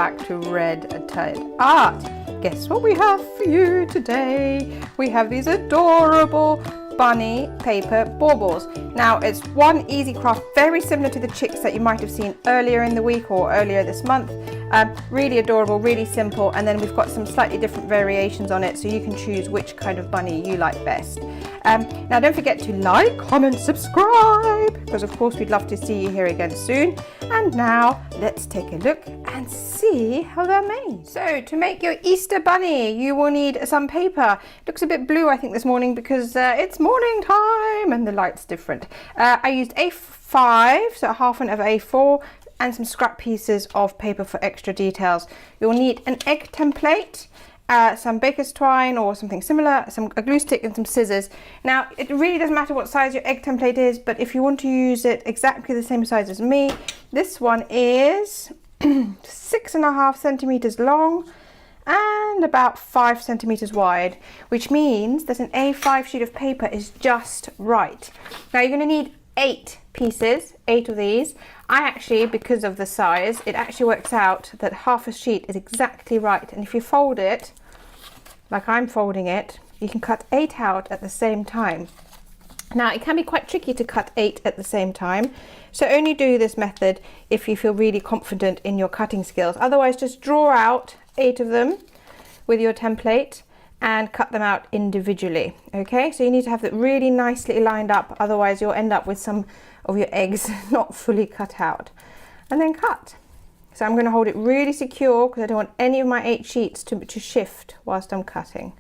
back to Red Tide Art. Guess what we have for you today? We have these adorable bunny paper baubles. Now it's one easy craft, very similar to the chicks that you might have seen earlier in the week or earlier this month. Really adorable, really simple, and then we've got some slightly different variations on it so you can choose which kind of bunny you like best. Now don't forget to like, comment, subscribe, because of course we'd love to see you here again soon. And now let's take a look and see how they're made. So to make your Easter bunny, you will need some paper. It looks a bit blue I think this morning because it's morning time and the light's different. I used A5, so half an of A4, and some scrap pieces of paper for extra details. You'll need an egg template, some baker's twine or something similar, a glue stick and some scissors. Now it really doesn't matter what size your egg template is, but if you want to use it exactly the same size as me, this one is 6.5 centimeters long and about 5 centimeters wide, which means that an A5 sheet of paper is just right. Now you're going to need 8 pieces, 8 of these. I actually, because of the size, it actually works out that half a sheet is exactly right, and if you fold it like I'm folding it, you can cut 8 out at the same time. Now it can be quite tricky to cut 8 at the same time, so only do this method if you feel really confident in your cutting skills. Otherwise just draw out 8 of them with your template and cut them out individually. Okay, so you need to have it really nicely lined up, otherwise you'll end up with some of your eggs not fully cut out. And then cut. So I'm going to hold it really secure because I don't want any of my 8 sheets to shift whilst I'm cutting.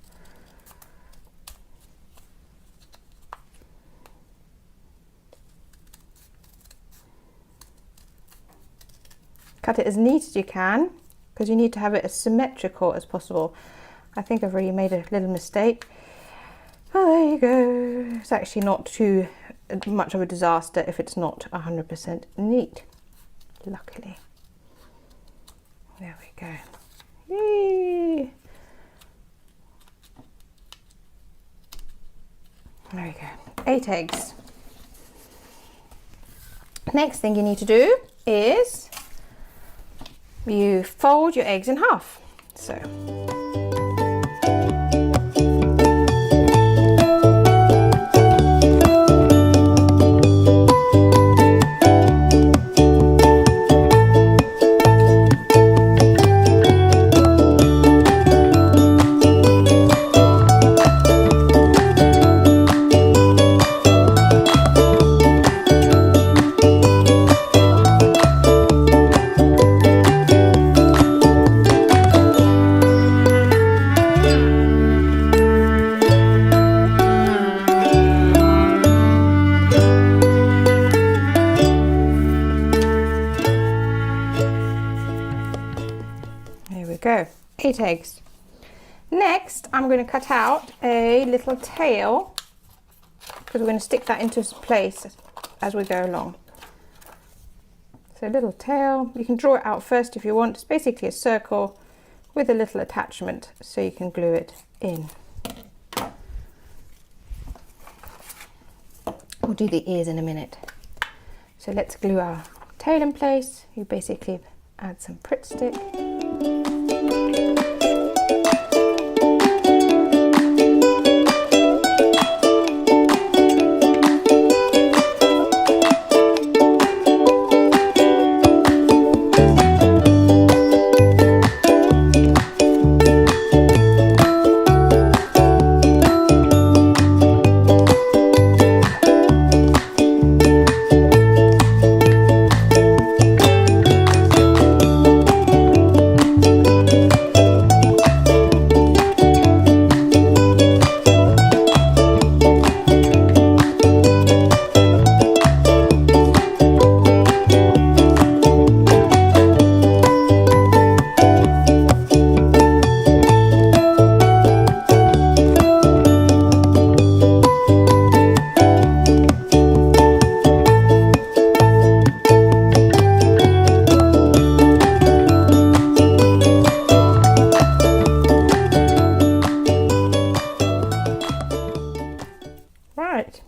Cut it as neat as you can because you need to have it as symmetrical as possible. I think I've already made a little mistake. Oh, there you go. It's actually not too much of a disaster if it's not 100% neat, luckily. There we go. Yay. There we go. 8 eggs. Next thing you need to do is you fold your eggs in half. So go, 8 eggs. Next, I'm going to cut out a little tail because we're going to stick that into place as we go along. So a little tail, you can draw it out first if you want. It's basically a circle with a little attachment so you can glue it in. We'll do the ears in a minute. So let's glue our tail in place. You basically add some Pritt stick.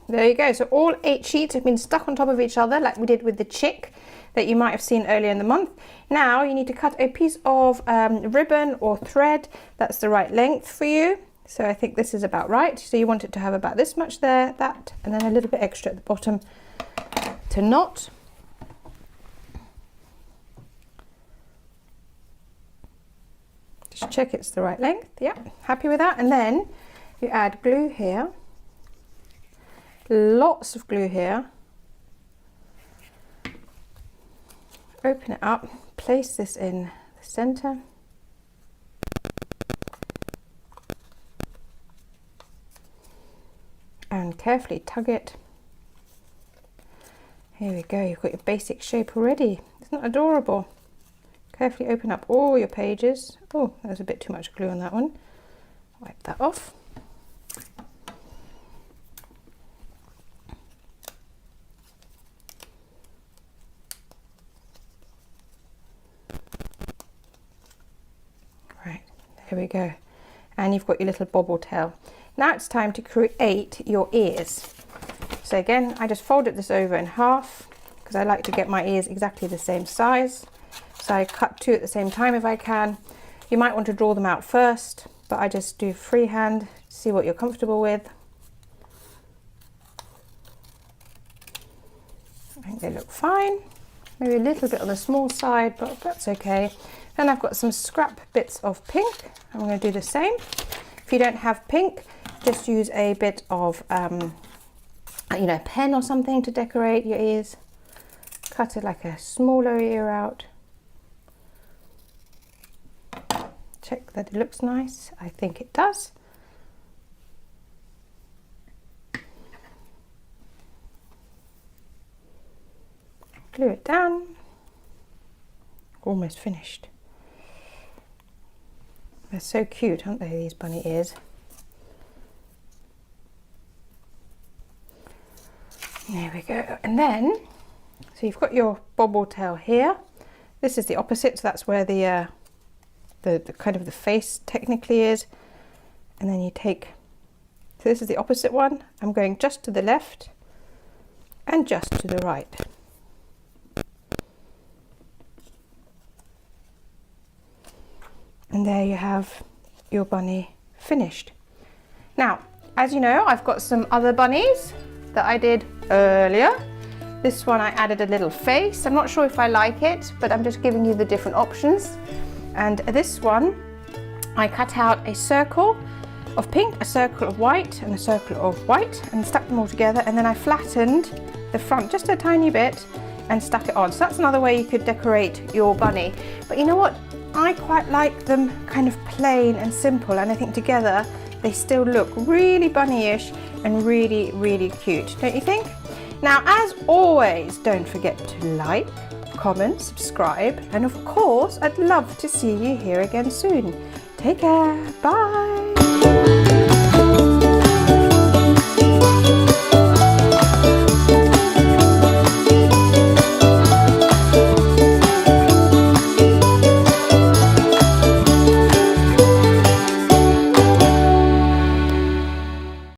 There you go, so all 8 sheets have been stuck on top of each other like we did with the chick. that you might have seen earlier in the month. Now you need to cut a piece of ribbon or thread that's the right length for you. So I think this is about right. So you want it to have about this much there, that, and then a little bit extra at the bottom to knot. Just check it's the right length. Yeah, happy with that. And then you add glue here, lots of glue here. Open it up, place this in the center. And carefully tug it. Here we go, you've got your basic shape already. Isn't that adorable? Carefully open up all your pages. Oh, there's a bit too much glue on that one. Wipe that off. Right, there we go. And you've got your little bobble tail. Now it's time to create your ears. So again, I just folded this over in half because I like to get my ears exactly the same size. So I cut two at the same time if I can. You might want to draw them out first, but I just do freehand, see what you're comfortable with. I think they look fine. Maybe a little bit on the small side, but that's okay. Then I've got some scrap bits of pink. I'm going to do the same. If you don't have pink, just use a bit of, you know, pen or something to decorate your ears. Cut it like a smaller ear out. Check that it looks nice. I think it does. Glue it down. Almost finished. They're so cute, aren't they, these bunny ears? There we go. And then, so you've got your bobble tail here. This is the opposite, so that's where the kind of the face technically is. And then you take, so this is the opposite one. I'm going just to the left and just to the right. And there you have your bunny finished. Now, as you know, I've got some other bunnies that I did earlier. This one I added a little face. I'm not sure if I like it, but I'm just giving you the different options. And this one, I cut out a circle of pink, a circle of white, and a circle of white, and stuck them all together. And then I flattened the front just a tiny bit and stuck it on. So that's another way you could decorate your bunny. But you know what? I quite like them kind of plain and simple, and I think together they still look really bunny-ish and really, really cute, don't you think? Now, as always, don't forget to like, comment, subscribe, and of course, I'd love to see you here again soon. Take care, bye!